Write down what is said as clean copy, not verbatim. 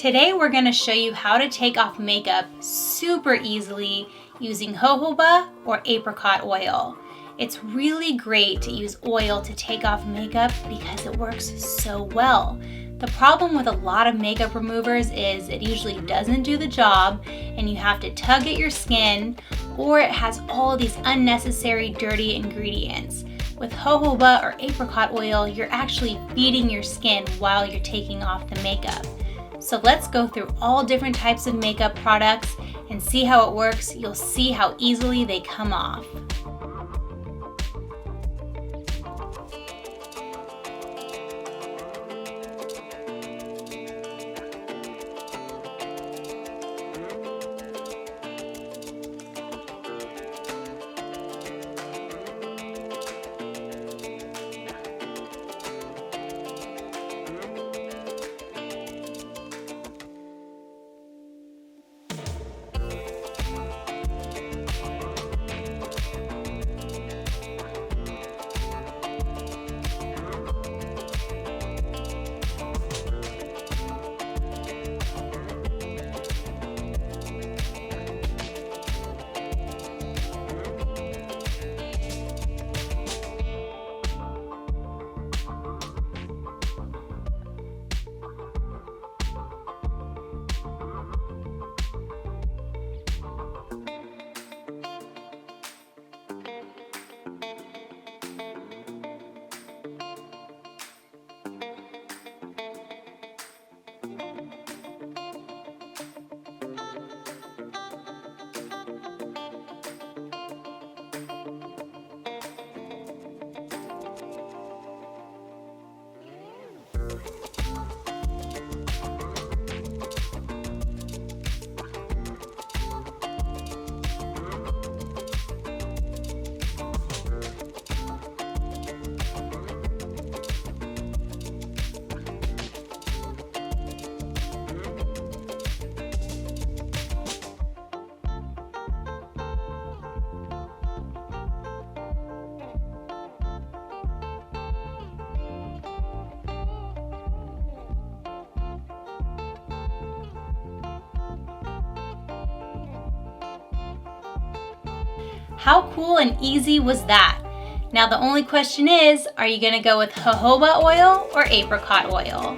Today we're going to show you how to take off makeup super easily using jojoba or apricot oil. It's really great to use oil to take off makeup because it works so well. The problem with a lot of makeup removers is it usually doesn't do the job and you have to tug at your skin, or it has all these unnecessary dirty ingredients. With jojoba or apricot oil, you're actually feeding your skin while you're taking off the makeup. So let's go through all different types of makeup products and see how it works. You'll see how easily they come off. How cool and easy was that? Now the only question is, are you going to go with jojoba oil or apricot oil?